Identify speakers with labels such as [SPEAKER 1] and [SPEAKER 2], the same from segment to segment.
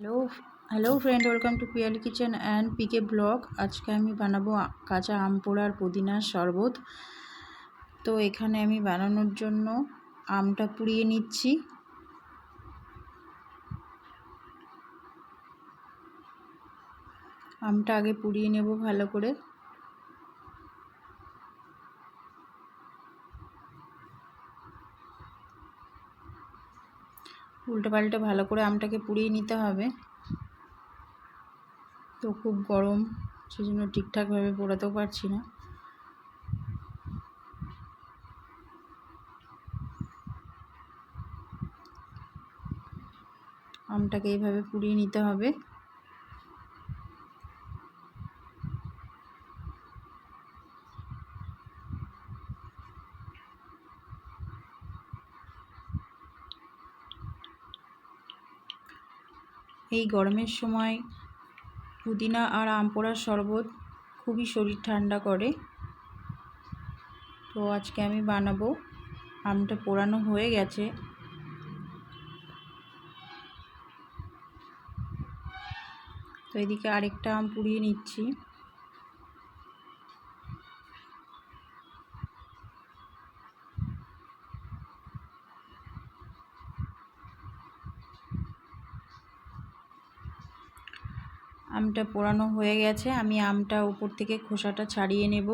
[SPEAKER 1] Hello hello friend, welcome to Piyali kitchen and PK blog. আজকে আমি বানাবো কাঁচা আম পোড়ার পুদিনার শরবত। তো এখানে আমি বানানোর জন্য আমটা পুড়িয়ে নিচ্ছি। আমটা আগে পুড়িয়ে নেব ভালো করে। উল্টে পাল্টে ভালো করে আমটাকে পুড়িয়ে নিতে হবে। তো খুব গরম, সেজন্য ঠিকঠাকভাবে পোড়াতেও পারছি না। আমটাকে এইভাবে পুড়িয়ে নিতে হবে। এই গরমের সময় পুদিনা আর আম পোড়ার শরবত খুবই শরীর ঠান্ডা করে। তো আজকে আমি বানাবো। আমটা পোড়ানো হয়ে গেছে। তো এদিকে আরেকটা আম পুড়িয়ে নিচ্ছি। আমটা পোড়ানো হয়ে গেছে। আমি আমটা উপর থেকে খোসাটা ছাড়িয়ে নেব।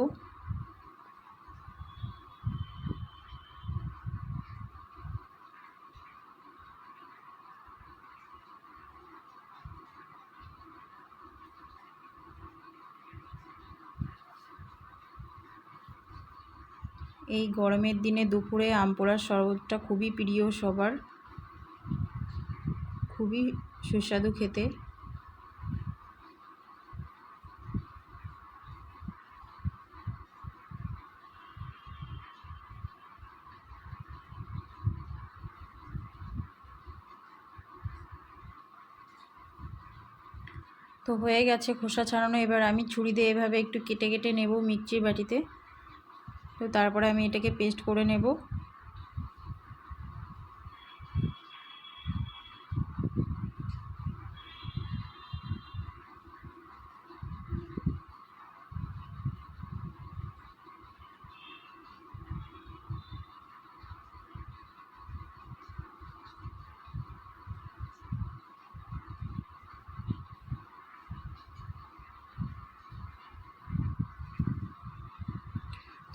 [SPEAKER 1] এই গরমের দিনে দুপুরে আম পোড়ার শরবতটা খুবই প্রিয় সবার, খুবই সুস্বাদু খেতে। তো হয়ে গেছে খোসা ছাড়ানো। এবার আমি ছুরি দিয়ে এভাবে একটু কেটে কেটে নেব মিক্সির বাটিতে। তো তারপরে আমি এটাকে পেস্ট করে নেব।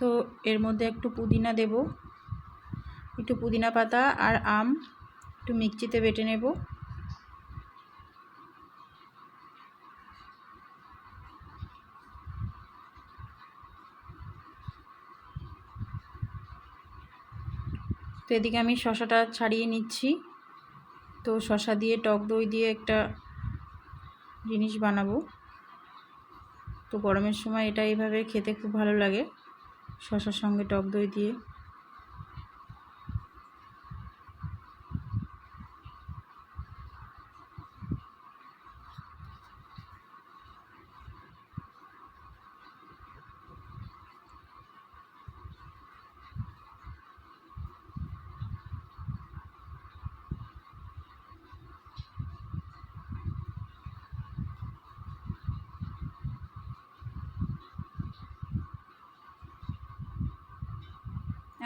[SPEAKER 1] তো এর মধ্যে একটু পুদিনা দেব, একটু পুদিনা পাতা আর আম একটু মিক্সিতে বেটে নেব। তো এদিকে আমি শসাটা ছাড়িয়ে নিচ্ছি। তো শসা দিয়ে টক দই দিয়ে একটা জিনিস বানাবো। তো গরমের সময় এটা এইভাবে খেতে খুব ভালো লাগে, শসার সঙ্গে টক দই দিয়ে।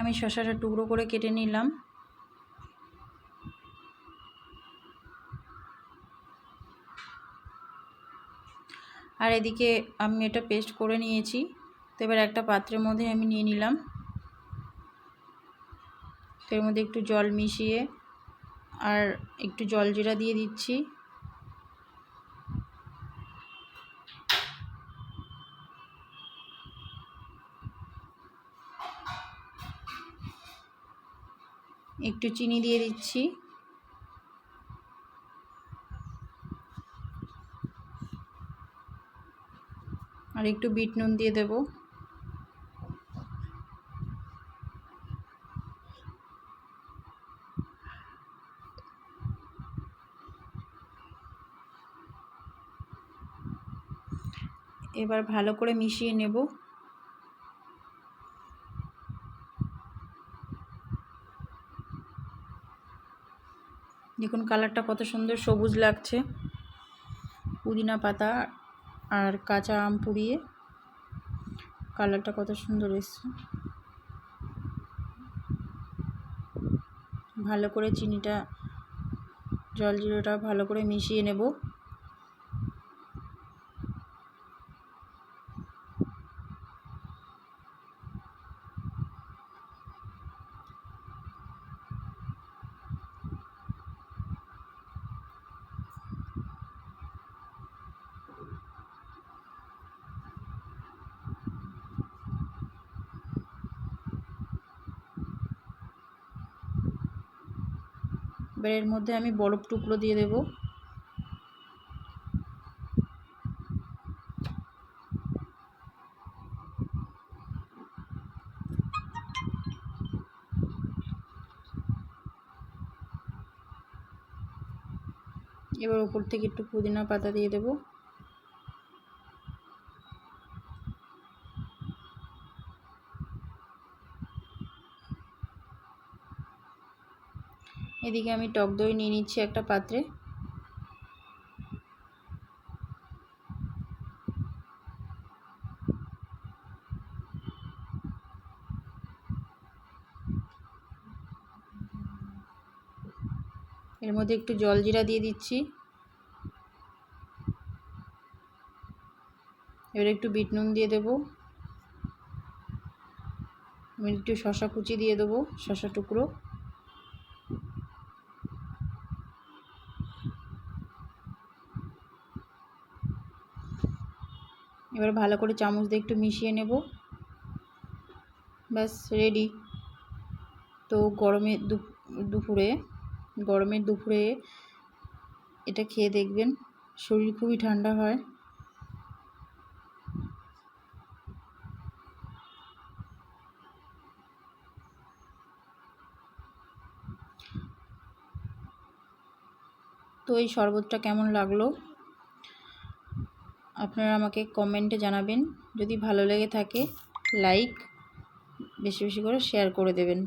[SPEAKER 1] আমি শসাটা টুকরো করে কেটে নিলাম। আর এদিকে আমি এটা পেস্ট করে নিয়েছি। তো এবার একটা পাত্রের মধ্যে আমি নিয়ে নিলাম। তো এর মধ্যে একটু জল মিশিয়ে আর একটু জলজিরা দিয়ে দিচ্ছি। একটু চিনি দিয়ে দিচ্ছি। আর একটু বিট নুন দিয়ে দেব। এবার ভালো করে মিশিয়ে নেব। দেখুন কালারটা কত সুন্দর সবুজ লাগছে। পুদিনা পাতা আর কাঁচা আম পুড়িয়ে। কালারটা কত সুন্দর এসছে। ভালো করে চিনিটা জলজিরাটা ভালো করে মিশিয়ে নেব। এবার এর মধ্যে আমি বরফ টুকরো দিয়ে দেব। এবার উপর থেকে একটু পুদিনা পাতা দিয়ে দেব। এদিকে আমি টক দই নিয়ে নিচ্ছি একটা পাত্রে। এর মধ্যে একটু জলজিরা দিয়ে দিচ্ছি। এবার একটু বিট নুন দিয়ে দেবো। আমি একটু শসা কুচি দিয়ে দেবো, শসা টুকরো। এবার ভালো করে চামচ দিয়ে একটু মিশিয়ে নেব। ব্যাস রেডি। তো গরমের দুপুরে এটা খেয়ে দেখবেন, শরীর খুবই ঠান্ডা হয়। তো এই শরবতটা কেমন লাগলো আপনারা আমাকে কমেন্টে জানাবেন। যদি ভালো লেগে থাকে লাইক, বেশি বেশি করে শেয়ার করে দেবেন।